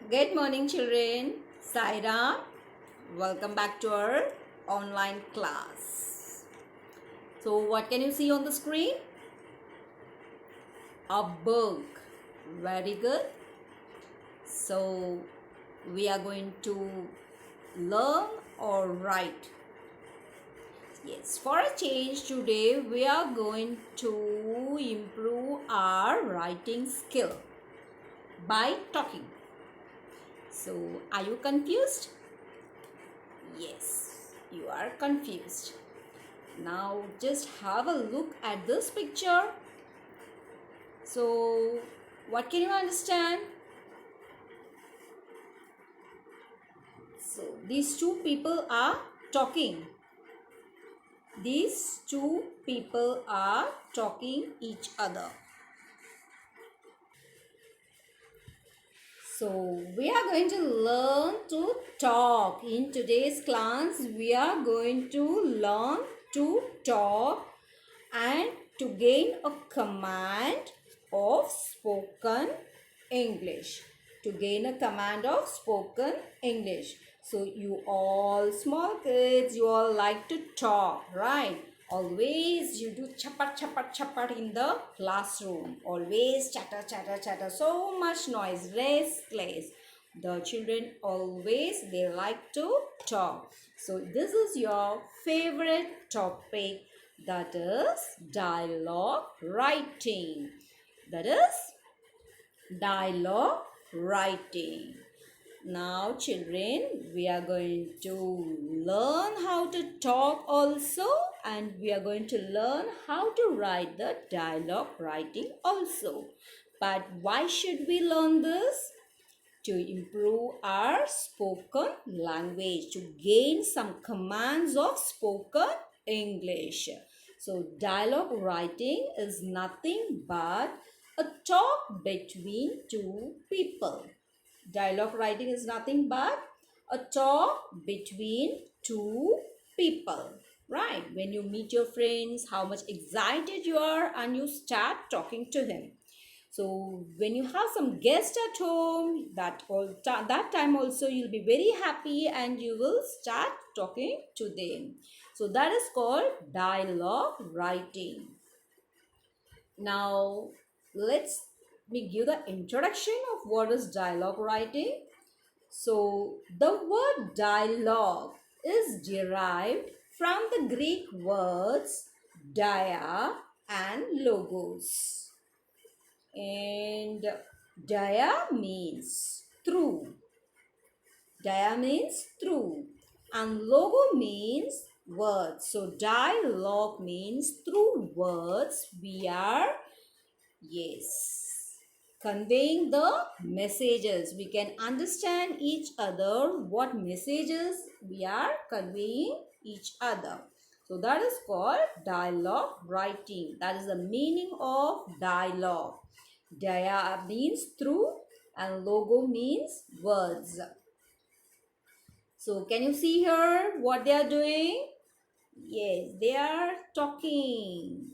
Good morning, children. Saira, welcome back to our online class. So, what can you see on the screen? A book. Very good. So, we are going to learn or write. Yes, for a change today, we are going to improve our writing skill by talking. So, are you confused? Yes, you are confused. Now just have a look at this picture. So what can you understand? So these two people are talking. These two people are talking each other. So we are going to learn to talk. In today's class, we are going to learn to talk and to gain a command of spoken English. To gain a command of spoken English. So you all small kids, you all like to talk, right? Always you do chapat chapat chapat in the classroom. Always chatter chatter chatter. So much noise, restless. The children always they like to talk. So this is your favorite topic, that is dialogue writing. That is dialogue writing. Now children, we are going to learn how to talk also, and we are going to learn how to write the dialogue writing also. But why should we learn this? To improve our spoken language, to gain some commands of spoken English. So dialogue writing is nothing but a talk between two people. Dialogue writing is nothing but a talk between two people. Right? When you meet your friends, how much excited you are and you start talking to him. So when you have some guest at home, that time also you'll be very happy and you will start talking to them. So that is called dialogue writing. Now let's me give the introduction of what is dialogue writing. So the word dialogue is derived from the Greek words dia and logos. And dia means through. Dia means through. And logo means words. So dialogue means through words we are, yes, conveying the messages. We can understand each other what messages we are conveying each other. So that is called dialogue writing. That is the meaning of dialogue. Dia means through and logo means words. So can you see here what they are doing? Yes, they are talking.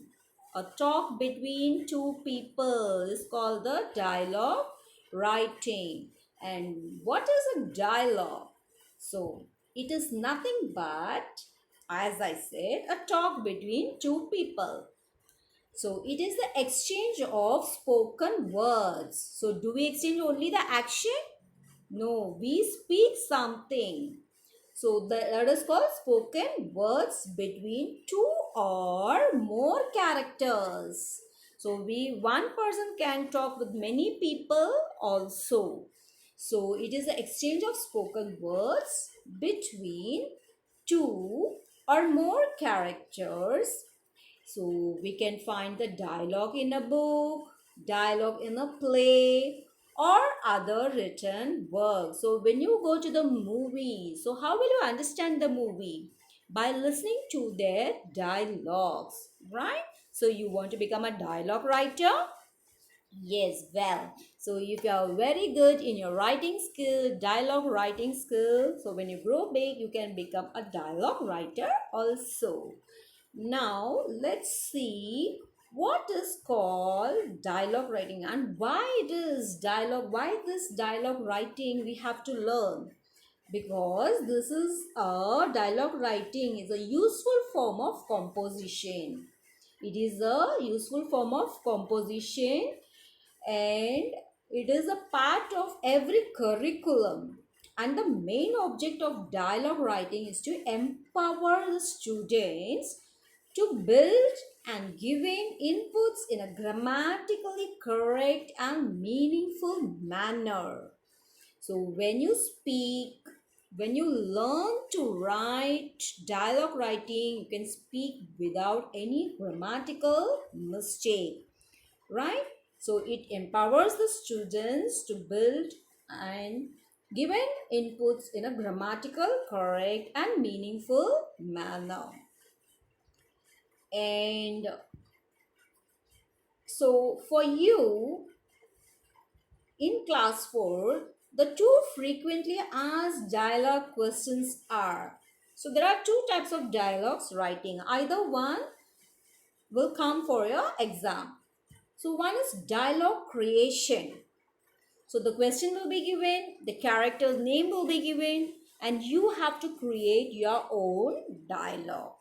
A talk between two people is called the dialogue writing. And what is a dialogue? So it is nothing but, as I said, a talk between two people. So it is the exchange of spoken words. So do we exchange only the action? No, we speak something. So that is called spoken words between two or more characters. So one person can talk with many people also. So it is the exchange of spoken words between two or more characters. So we can find the dialogue in a book, dialogue in a play, or other written work. So when you go to the movie, so how will you understand the movie? By listening to their dialogues, right? So you want to become a dialogue writer? Yes, well, so if you are very good in your writing skill, dialogue writing skill, so when you grow big, you can become a dialogue writer also. Now, let's see what is called dialogue writing and why it is dialogue, why this dialogue writing we have to learn, because this is a dialogue writing is a useful form of composition. It is a useful form of composition, and it is a part of every curriculum. And the main object of dialogue writing is to empower the students to build and giving inputs in a grammatically correct and meaningful manner. So when you speak, when you learn to write dialogue writing, you can speak without any grammatical mistake, right? So it empowers the students to build and given inputs in a grammatical correct and meaningful manner. And so for you in class 4, the two frequently asked dialogue questions are, so there are two types of dialogues writing. Either one will come for your exam. So one is dialogue creation. So the question will be given, the character's name will be given, and you have to create your own dialogue.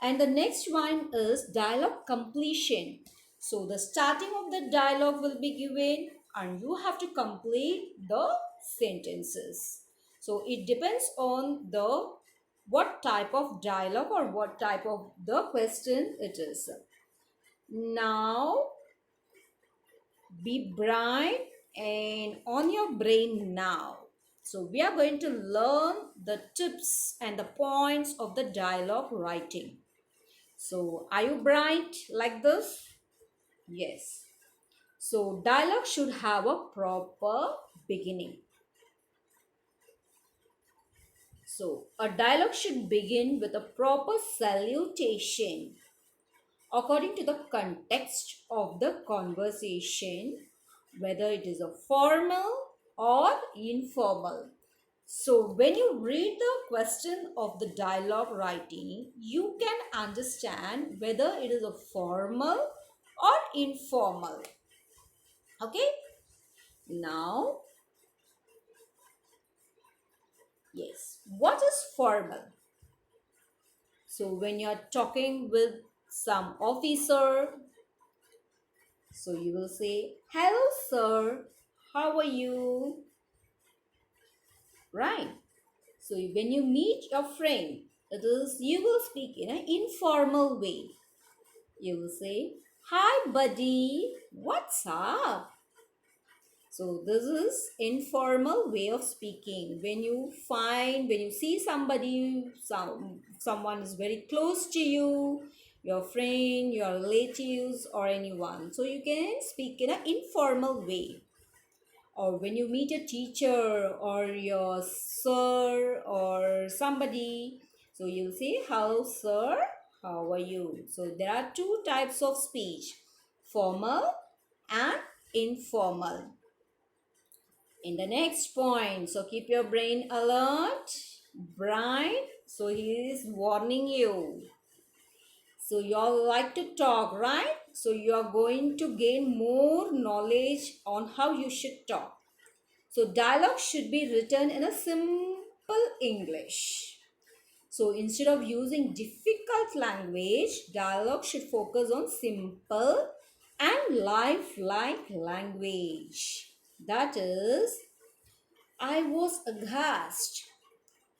And the next one is dialogue completion. So the starting of the dialogue will be given and you have to complete the sentences. So it depends on the what type of dialogue or what type of the question it is. Now be bright and on your brain now. So we are going to learn the tips and the points of the dialogue writing. So are you bright like this? Yes. So dialogue should have a proper beginning. So a dialogue should begin with a proper salutation according to the context of the conversation, whether it is a formal or informal. So when you read the question of the dialogue writing, you can understand whether it is a formal or informal. Okay? Now, yes, what is formal? So when you are talking with some officer, so you will say, hello sir, how are you? Right? So when you meet your friend, it is you will speak in an informal way. You will say, hi buddy, what's up? So this is informal way of speaking. When you see somebody, someone is very close to you, your friend, your relatives or anyone. So you can speak in an informal way. Or when you meet a teacher or your sir or somebody, so you'll say, hello sir, how are you? So there are two types of speech, formal and informal. In the next point, so keep your brain alert, bright. So he is warning you. So you all like to talk, right? So you are going to gain more knowledge on how you should talk. So dialogue should be written in a simple English. So instead of using difficult language, dialogue should focus on simple and lifelike language. That is, I was aghast.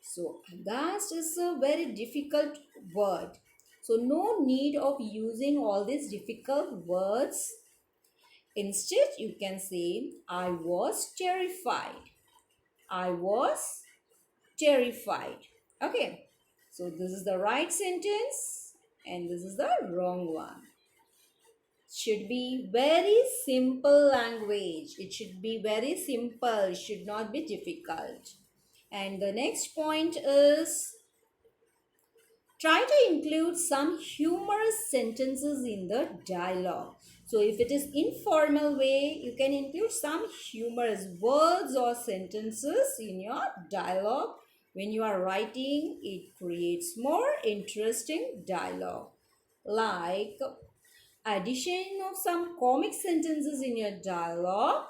So aghast is a very difficult word. So no need of using all these difficult words. Instead, you can say, I was terrified. I was terrified. Okay. So this is the right sentence and this is the wrong one. Should be very simple language. It should be very simple. It should not be difficult. And the next point is try to include some humorous sentences in the dialogue. So if it is informal way, you can include some humorous words or sentences in your dialogue. When you are writing, it creates more interesting dialogue. Like, addition of some comic sentences in your dialogue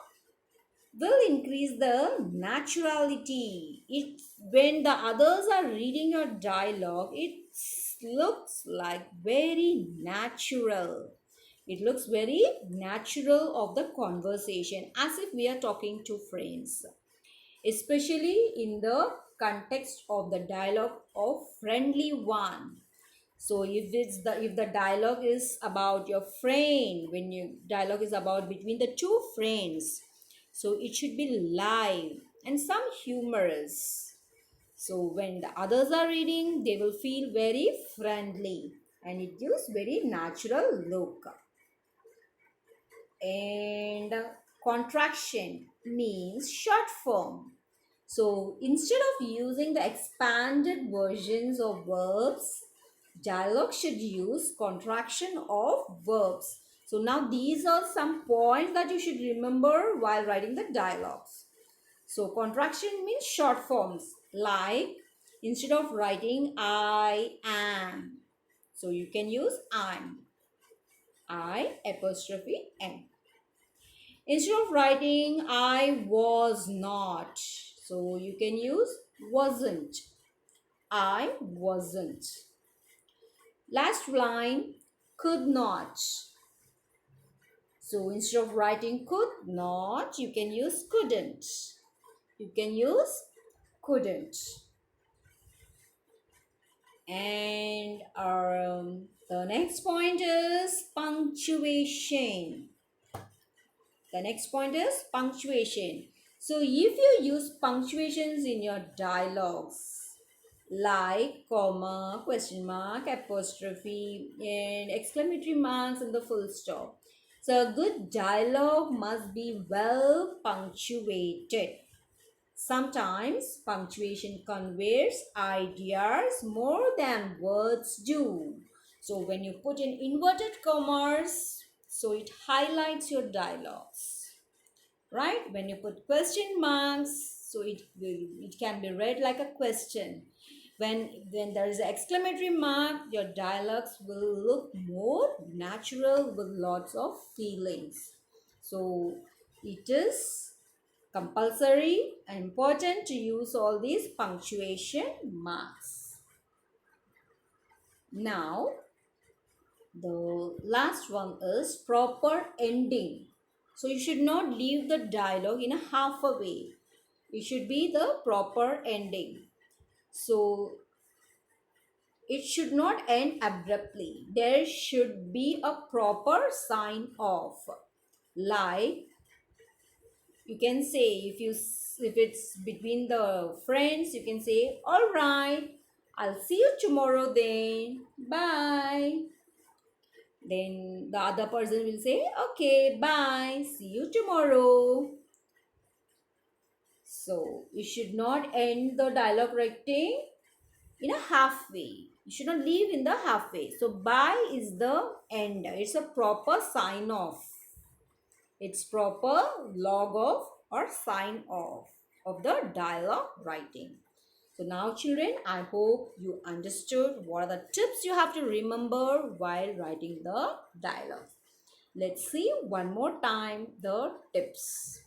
will increase the naturality. It when the others are reading your dialogue, it looks like very natural. It looks very natural of the conversation, as if we are talking to friends, especially in the context of the dialogue of friendly one. So if the dialogue is about your friend, when your dialogue is about between the two friends, so it should be live and some humorous. So when the others are reading, they will feel very friendly and it gives very natural look. And contraction means short form. So instead of using the expanded versions of verbs, dialogue should use contraction of verbs. So now these are some points that you should remember while writing the dialogues. So contraction means short forms, like instead of writing I am, so you can use I'm, I apostrophe M. Instead of writing I was not, so you can use wasn't, I wasn't. Last line, could not. So instead of writing could not, you can use couldn't. You can use couldn't. And the next point is punctuation. The next point is punctuation. So if you use punctuations in your dialogues, like comma, question mark, apostrophe, and exclamatory marks and the full stop. So a good dialogue must be well punctuated. Sometimes punctuation conveys ideas more than words do. So when you put in inverted commas, so it highlights your dialogues, right? When you put question marks, so it can be read like a question. When there is an exclamatory mark, your dialogues will look more natural with lots of feelings. So it is compulsory and important to use all these punctuation marks. Now the last one is proper ending. So you should not leave the dialogue in a half a way. It should be the proper ending. So it should not end abruptly. There should be a proper sign off. Like you can say, if it's between the friends, you can say, all right, I'll see you tomorrow then. Bye. Then the other person will say, okay, bye, see you tomorrow. So you should not end the dialogue writing in a halfway. You should not leave in the halfway. So bye is the end. It's a proper sign off. It's proper log off or sign off of the dialogue writing. So now children, I hope you understood what are the tips you have to remember while writing the dialogue. Let's see one more time the tips.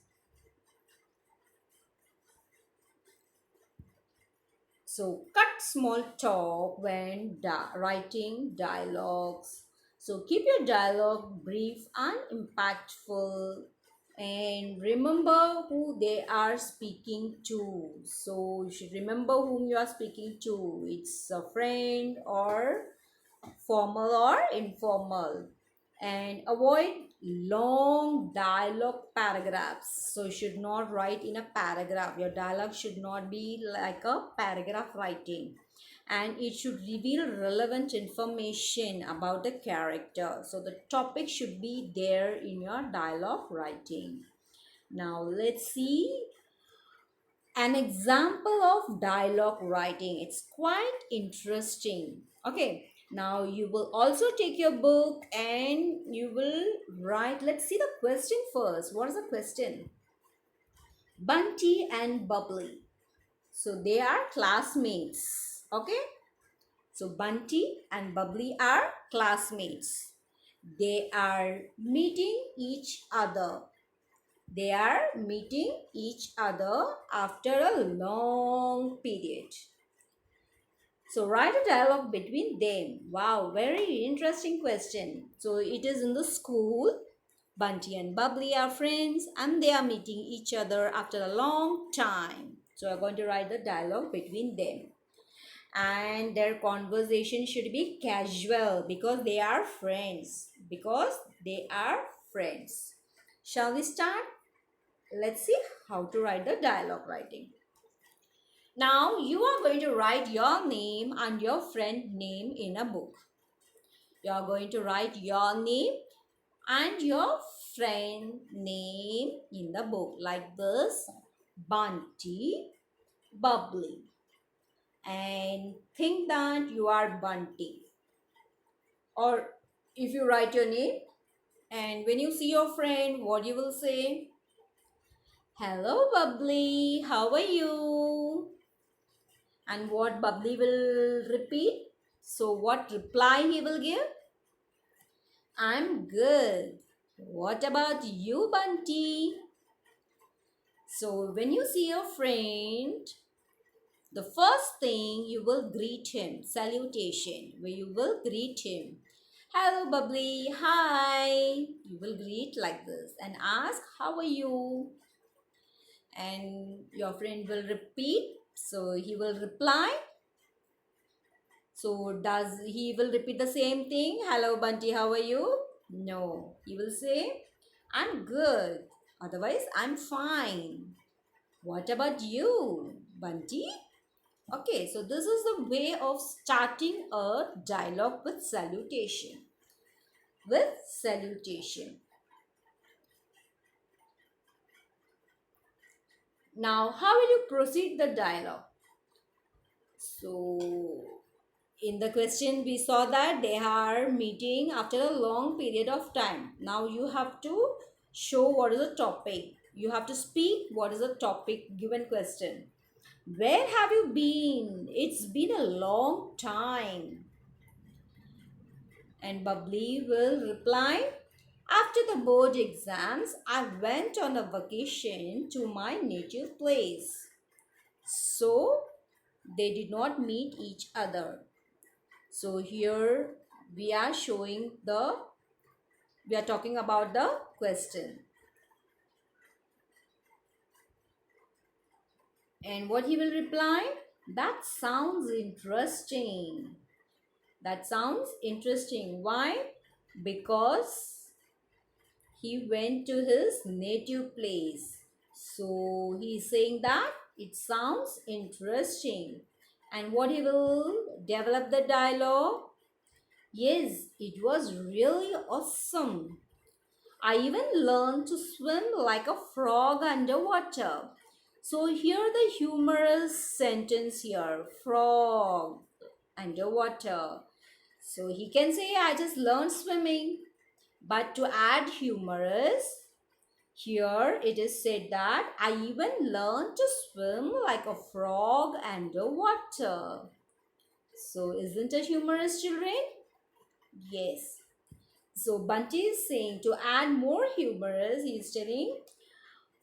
So cut small talk when writing dialogues. So keep your dialogue brief and impactful, and remember who they are speaking to. So you should remember whom you are speaking to. It's a friend or formal or informal, and avoid long dialogue paragraphs. So you should not write in a paragraph. Your dialogue should not be like a paragraph writing, and it should reveal relevant information about the character. So the topic should be there in your dialogue writing. Now let's see an example of dialogue writing. It's quite interesting. Okay, now you will also take your book and you will write. Let's see the question first. What is the question? Bunty and Bubbly. So they are classmates. Okay, so Bunty and Bubbly are classmates. They are meeting each other. They are meeting each other after a long period. So write a dialogue between them. Wow, very interesting question. So it is in the school. Bunty and Bubbly are friends and they are meeting each other after a long time. So I'm going to write the dialogue between them. And their conversation should be casual because they are friends. Because they are friends. Shall we start? Let's see how to write the dialogue writing. Now you are going to write your name and your friend name in a book. You are going to write your name and your friend name in the book like this. Bunty, Bubbly. And think that you are Bunty. Or if you write your name and when you see your friend, what you will say? Hello Bubbly, how are you? And what Bubbly will repeat? So what reply he will give? I'm good. What about you, Bunty? So when you see your friend, the first thing you will greet him, salutation, where you will greet him. Hello, Bubbly. Hi. You will greet like this and ask, how are you? And your friend will repeat. So he will reply. So does he will repeat the same thing? Hello, Bunty. How are you? No. He will say, I'm good. Otherwise, I'm fine. What about you, Bunty? Okay, so this is the way of starting a dialogue with salutation. With salutation. Now, how will you proceed the dialogue? So, in the question, we saw that they are meeting after a long period of time. Now, you have to show what is the topic. You have to speak what is the topic given question. Where have you been? It's been a long time. And Bubbly will reply, after the board exams, I went on a vacation to my native place. So they did not meet each other. So here we are we are talking about the question. And what he will reply? That sounds interesting. That sounds interesting. Why? Because he went to his native place. So he's saying that it sounds interesting. And what he will develop the dialogue? Yes, it was really awesome. I even learned to swim like a frog underwater. So here the humorous sentence here, frog underwater. So he can say I just learned swimming. But to add humorous, here it is said that I even learned to swim like a frog underwater. So isn't it humorous, children? Yes. So Bunty is saying to add more humorous, he is telling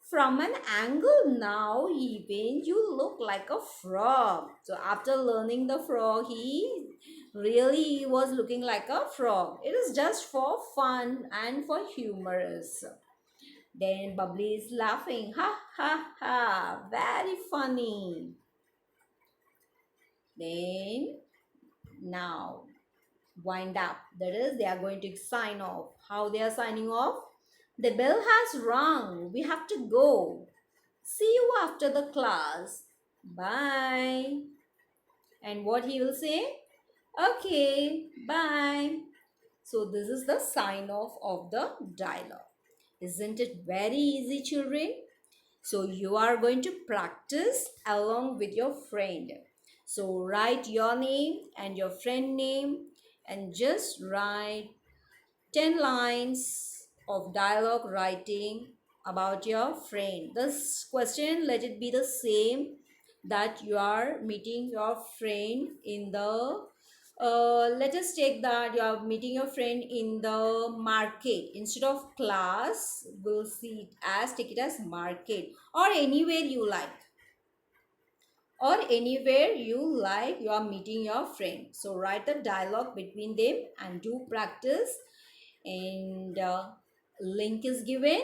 from an angle now even you look like a frog. So after learning the frog, he really was looking like a frog. It is just for fun and for humorous. Then Bubbly is laughing. Ha ha ha. Very funny. Then now wind up. That is, they are going to sign off. How they are signing off? The bell has rung. We have to go. See you after the class. Bye. And what he will say? Okay, bye. So this is the sign off of the dialogue. Isn't it very easy, children? So you are going to practice along with your friend. So write your name and your friend name and just write 10 lines of dialogue writing about your friend. This question, let it be the same that you are meeting your friend in the Let us take that you are meeting your friend in the market. Instead of class, we'll see it as, take it as market, or anywhere you like, or anywhere you like, you are meeting your friend. So write the dialogue between them and do practice. And link is given,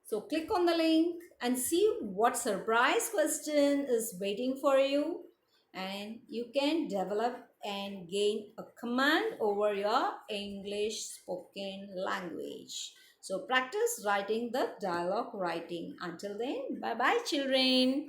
so click on the link and see what surprise question is waiting for you, and you can develop and gain a command over your English spoken language. So practice writing the dialogue writing. Until then, bye bye children.